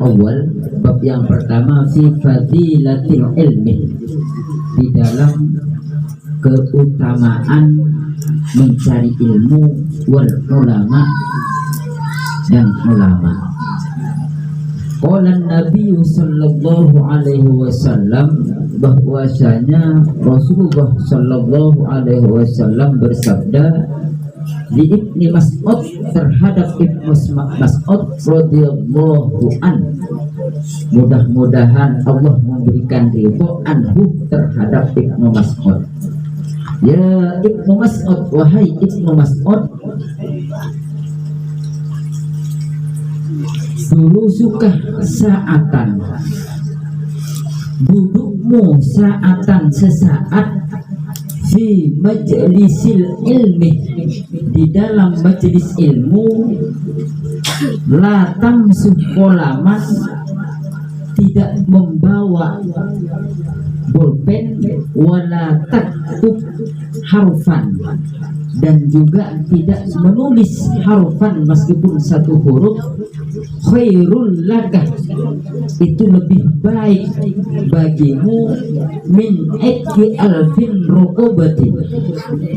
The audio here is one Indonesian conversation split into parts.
awal, bab yang pertama fi fadilatil ilmi, di dalam keutamaan mencari ilmu, wal ulama dan ulama. Qala Nabi sallallahu alaihi wasallam, bahwasanya Rasulullah sallallahu alaihi wasallam bersabda di Ibni Mas'ud terhadap Ibnu Mas'ud radhiyallahu an, mudah-mudahan Allah memberikan ridho anhu terhadap Ibnu Mas'ud. Ya Ibnu Mas'ud, wahai Ibnu Mas'ud, dulu suka saatan, dudukmu saatan sesaat, fi majlisil ilmi, di dalam majelis ilmu, la tamsuh qalaman, tidak membawa bolpen, wala taktub harfan, dan juga tidak menulis harfan meskipun satu huruf, khairul laka, itu lebih baik bagimu, min eki alfin rokobati,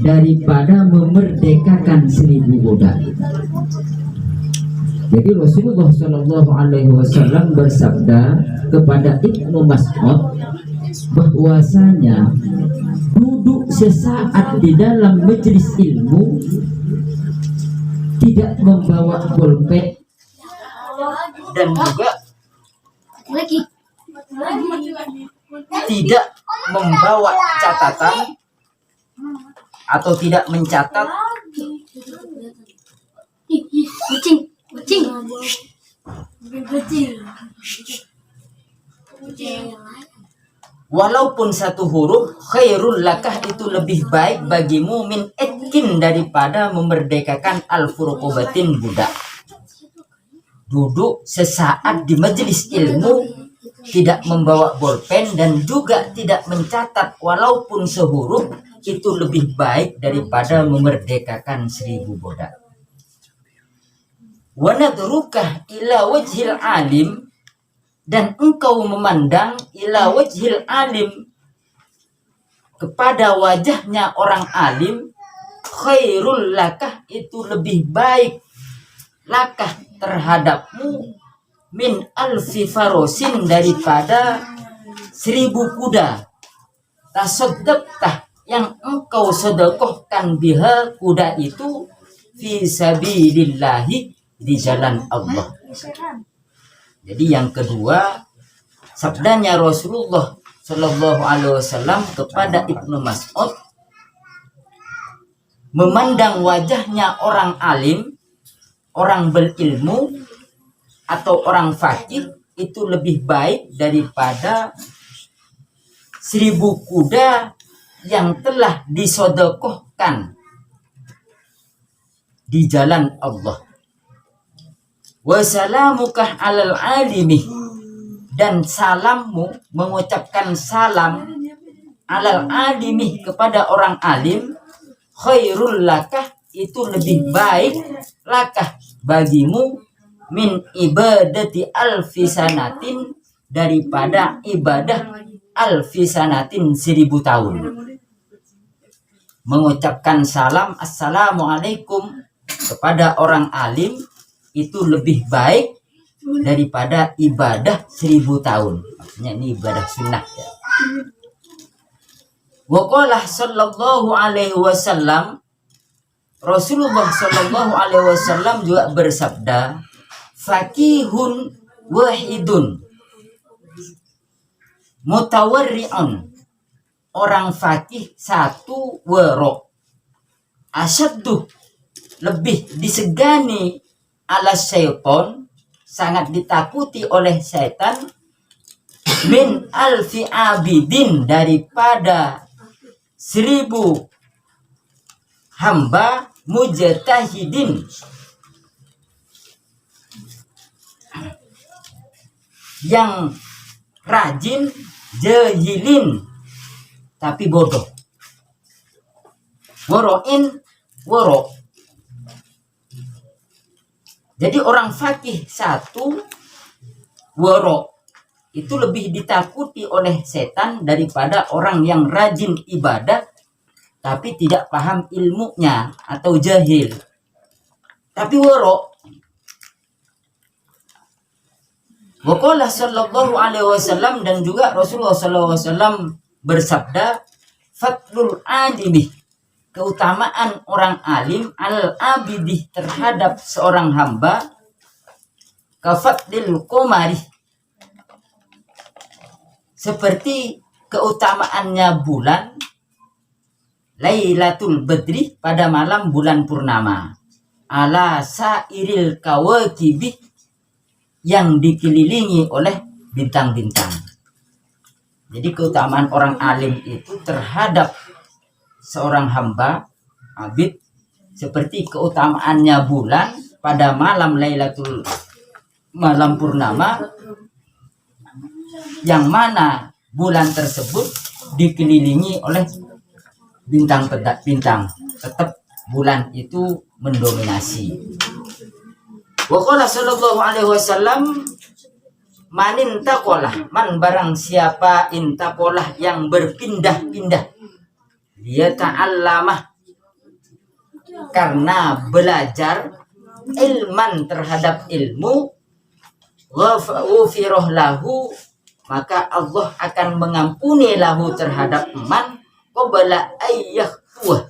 daripada memerdekakan 1000 budak. Jadi Rasulullah Shallallahu Alaihi Wasallam bersabda kepada Ibnu Mas'ud bahwasanya duduk sesaat di dalam majelis ilmu, tidak membawa pulpen dan juga tidak membawa catatan atau tidak mencatat walaupun satu huruf, khairul lakah, itu lebih baik bagimu, min etkin, daripada memerdekakan al-furuqobatin, budak. Duduk sesaat di majelis ilmu, tidak membawa bolpen dan juga tidak mencatat walaupun sehuruf, itu lebih baik daripada memerdekakan 1000 budak. Wa nadrukah ila wajhil alim, dan engkau memandang ila wajhil alim, kepada wajahnya orang alim, khairul lakah, itu lebih baik lakah terhadapmu, min alfi farosin, daripada 1000 kuda, tasaddaqtah, yang engkau sedekahkan biha, kuda itu, fi sabilillahi, di jalan Allah. Jadi yang kedua, sabdanya Rasulullah Shallallahu Alaihi Wasallam kepada Ibnu Mas'ud, memandang wajahnya orang alim, orang berilmu atau orang faqih, itu lebih baik daripada 1000 kuda yang telah disedekahkan di jalan Allah. Wasalamukah alal alimi, dan salammu, mengucapkan salam, alal alimi, kepada orang alim, khairul lakah, itu lebih baik lakah bagimu, min ibadati alfisanatin, daripada ibadah alfisanatin 1000 tahun. Mengucapkan salam assalamualaikum kepada orang alim, itu lebih baik daripada ibadah 1000 tahun. Maksudnya ini ibadah sunnah ya. Wa qala sallallahu alaihi wasallam, Rasulullah sallallahu alaihi wasallam juga bersabda, faqihun wahidun mutawarri'un, orang faqih satu, waro, asyaddu, lebih disegani, ala syaiton, sangat ditakuti oleh syaitan, min alfi abidin, daripada 1000 hamba mujtahidin, yang rajin, jahilin, tapi bodoh. Woro'in, woro. Jadi orang fakih satu, waro itu lebih ditakuti oleh setan daripada orang yang rajin ibadah tapi tidak paham ilmunya atau jahil. Tapi waro, waqala sallallahu alaihi wasallam, dan juga Rasulullah sallallahu alaihi wasallam bersabda, fadlul alimi, keutamaan orang alim, al abidih, terhadap seorang hamba, kafadlil qamari, seperti keutamaannya bulan Lailatul Badri, pada malam bulan purnama, ala sairil kawakibih, yang dikelilingi oleh bintang-bintang. Jadi keutamaan orang alim itu terhadap seorang hamba abid seperti keutamaannya bulan pada malam malam purnama, yang mana bulan tersebut dikelilingi oleh bintang-bintang. Tetap bulan itu mendominasi. Wa qala sallallahu alaihi wasallam, man intaqalah, man barang siapa intaqalah, yang berpindah-pindah, dia ta'allamah, karena belajar, ilman, terhadap ilmu, ghafirah lahu, maka Allah akan mengampuni lahu, terhadap man, qabla ayyah tuah,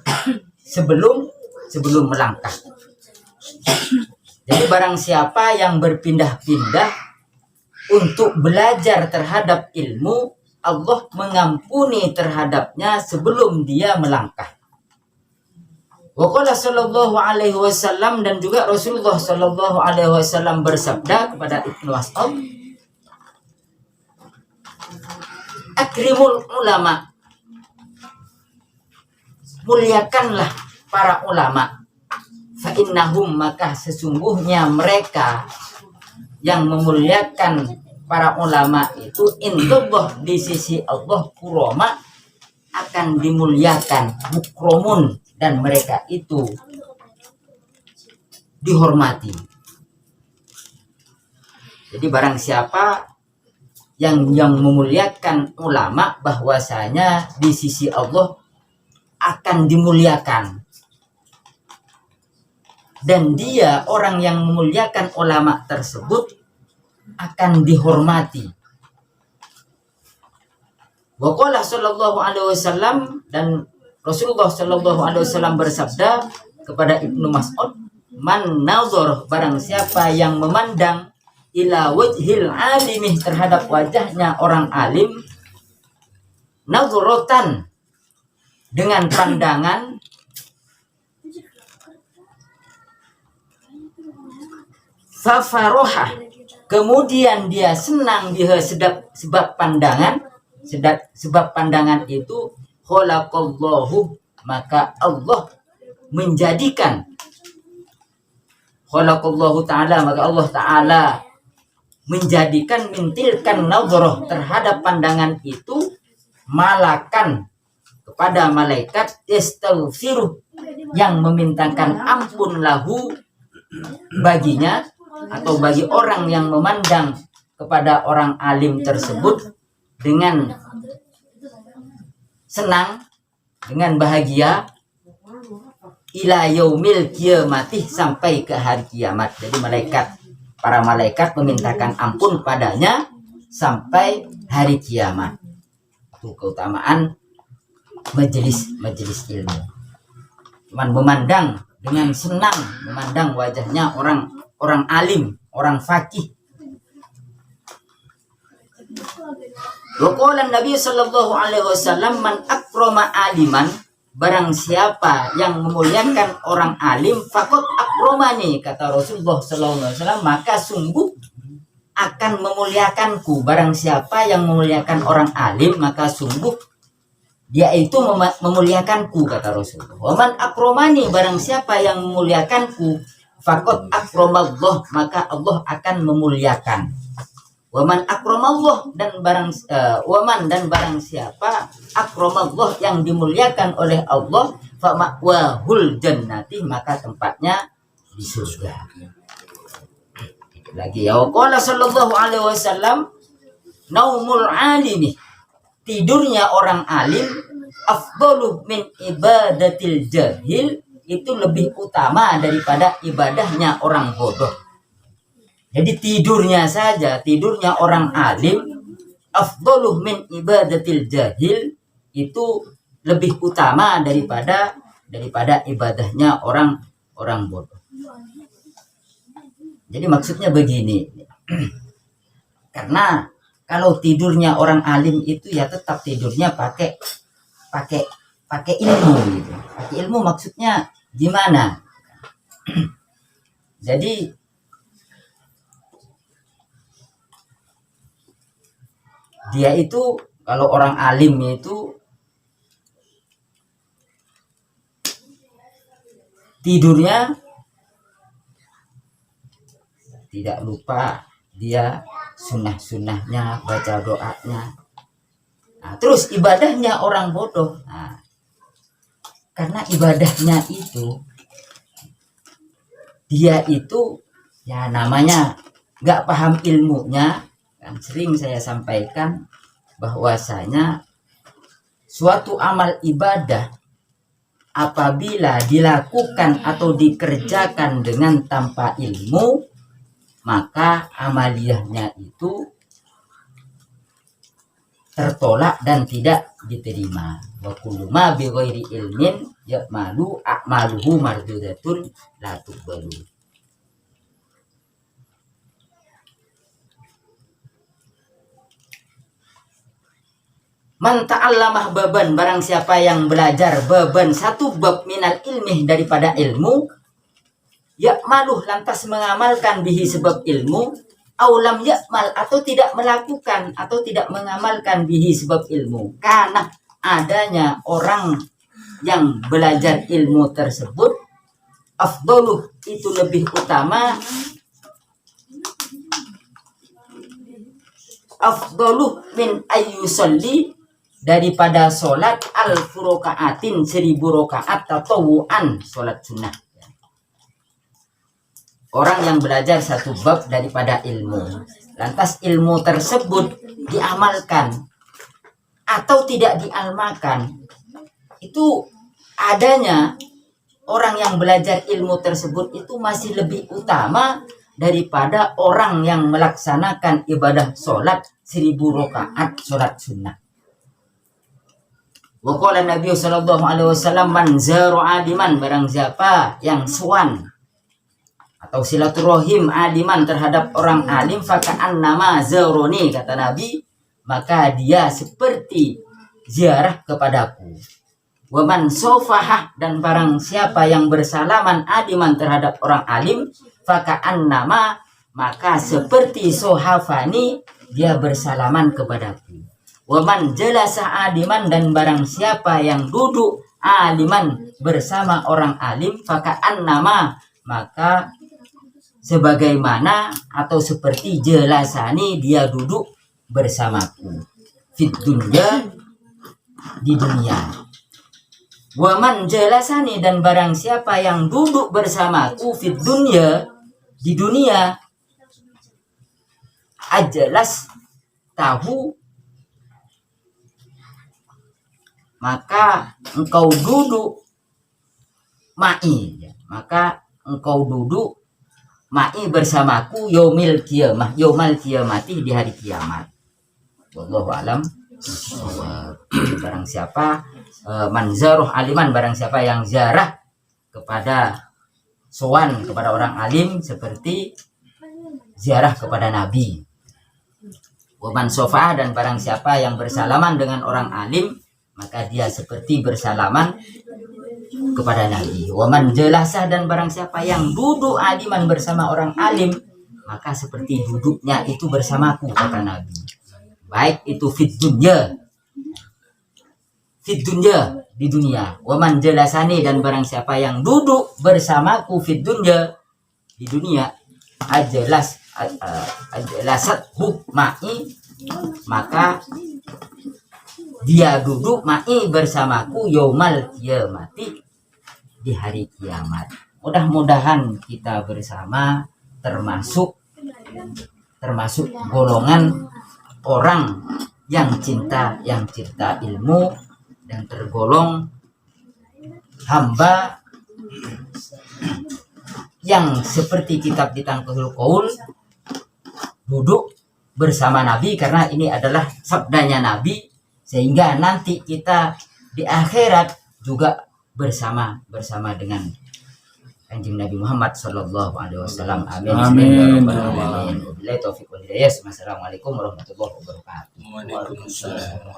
sebelum melangkah. Jadi barang siapa yang berpindah-pindah untuk belajar terhadap ilmu, Allah mengampuni terhadapnya sebelum dia melangkah. Wa qala sallallahu alaihi wasallam, dan juga Rasulullah sallallahu alaihi wasallam bersabda kepada Ibnu Mas'ud, akrimul ulama, muliakanlah para ulama, fa innahum, maka sesungguhnya mereka yang memuliakan para ulama itu, indallah, di sisi Allah, kurama, akan dimuliakan, mukromun, dan mereka itu dihormati. Jadi barang siapa yang memuliakan ulama, bahwasanya di sisi Allah akan dimuliakan, dan dia, orang yang memuliakan ulama tersebut, akan dihormati. Wa qala sallallahu alaihi wasallam, dan Rasulullah sallallahu alaihi wasallam bersabda kepada Ibnu Mas'ud, man nazar, barang siapa yang memandang, ila wajhil alimih, terhadap wajahnya orang alim, nazratan, dengan pandangan, fafaroha, kemudian dia senang, dia sebab pandangan, sebab pandangan itu, khalaqallahu, maka Allah menjadikan, khalaqallahu ta'ala, maka Allah ta'ala menjadikan, mintilkan nazarah, terhadap pandangan itu, malakan, kepada malaikat, yastaghfiruh, yang memintakan ampun lahu, baginya, atau bagi orang yang memandang kepada orang alim tersebut dengan senang, dengan bahagia, ila yaumil kiamatih, sampai ke hari kiamat. Jadi para malaikat memintakan ampun padanya sampai hari kiamat. Itu keutamaan majelis ilmu. Cuman memandang dengan senang, memandang wajahnya orang alim, orang faqih. Waqala Nabi sallallahu alaihi wasallam, man akrama aliman, barang siapa yang memuliakan orang alim, faqad akramani, kata Rasulullah sallallahu alaihi wasallam, maka sungguh akan memuliakanku. Barang siapa yang memuliakan orang alim, maka sungguh dia itu memuliakanku, kata Rasulullah. Waman akramani, barang siapa yang memuliakanku, faqad akramallah, maka Allah akan memuliakan. Waman akramallah, dan barang siapa akramallah, yang dimuliakan oleh Allah, fa ma'wahul jannati, maka tempatnya di surga. lagi ya, qala sallallahu alaihi wasallam, naumul alimi, tidurnya orang alim, afdalu min ibadatil jahil, itu lebih utama daripada ibadahnya orang bodoh. Jadi tidurnya saja, tidurnya orang alim, afdalu min ibadatil jahil, itu lebih utama daripada ibadahnya orang bodoh. Jadi maksudnya begini, karena kalau tidurnya orang alim itu ya tetap tidurnya pakai ilmu gitu. Pakai ilmu maksudnya gimana? Jadi dia itu kalau orang alim itu tidurnya tidak lupa dia sunnah-sunnahnya, baca doanya. Nah, terus ibadahnya orang bodoh. Nah, karena ibadahnya itu dia itu ya namanya nggak paham ilmunya. Kan sering saya sampaikan bahwasanya suatu amal ibadah apabila dilakukan atau dikerjakan dengan tanpa ilmu, maka amaliyahnya itu tertolak dan tidak diterima. Wa kullu ma bi ghairi ilmin ya'malu a'maluhu mardudatun la tuqbalu. Man ta'allamah baban, barang siapa yang belajar baban, satu bab minal ilmi, daripada ilmu, ya'maluh, lantas mengamalkan bihi sebab ilmu, aulam ya'mal, atau tidak melakukan atau tidak mengamalkan bihi sebab ilmu, karena adanya orang yang belajar ilmu tersebut, afdaluh, itu lebih utama, afdaluh min ayyusalli, daripada sholat al-furokaatin 1000 rakaat tatawuan, sholat sunnah. Orang yang belajar satu bab daripada ilmu, lantas ilmu tersebut diamalkan atau tidak diamalkan, itu adanya orang yang belajar ilmu tersebut itu masih lebih utama daripada orang yang melaksanakan ibadah sholat 1000 rakaat sholat sunnah. Wa qala Nabi sallallahu alaihi wasallam, man zaru adiman, barang siapa yang suan atau silaturahim adiman terhadap orang alim, faka'an nama zaroni, kata Nabi, maka dia seperti ziarah kepadaku. Wa man sofahah, dan barang siapa yang bersalaman adiman terhadap orang alim, faka'an nama, maka seperti sohafani, dia bersalaman kepadaku. Waman jalasa adiman, dan barang siapa yang duduk aliman bersama orang alim, faka'an nama, maka sebagaimana atau seperti jelasani, dia duduk bersamaku fit dunya, di dunia. Waman jelasani, dan barang siapa yang duduk bersamaku fit dunya, di dunia, ajelas tahu, maka engkau duduk ma'i, maka engkau duduk ma'i bersamaku yaumil qiyamah, yaumal qiyamati, di hari kiamat. Wallahu alam. Barang siapa manzaruh aliman, barang siapa yang ziarah kepada sowan kepada orang alim seperti ziarah kepada Nabi. Waman sofa, dan barang siapa yang bersalaman dengan orang alim, maka dia seperti bersalaman kepada Nabi. Waman jelasah, dan barang siapa yang duduk aliman bersama orang alim, maka seperti duduknya itu bersamaku, kata Nabi. Baik itu fit dunya, di dunia. Waman jelasani, dan barang siapa yang duduk bersamaku fit dunya, di dunia, ajelasat hukma'i, maka dia duduk ma'i bersamaku yaumal qiyamati, di hari kiamat. Mudah-mudahan kita bersama termasuk termasuk golongan orang yang cinta ilmu, dan tergolong hamba yang seperti kitab di Tangkuhul Qaul duduk bersama Nabi, karena ini adalah sabdanya Nabi, sehingga nanti kita di akhirat juga bersama dengan Kanjeng Nabi Muhammad sallallahu alaihi wasallam. Amin. Amin. Wabillahi taufiq wal hidayah. Wassalamualaikum warahmatullahi wabarakatuh. Waalaikumsalam.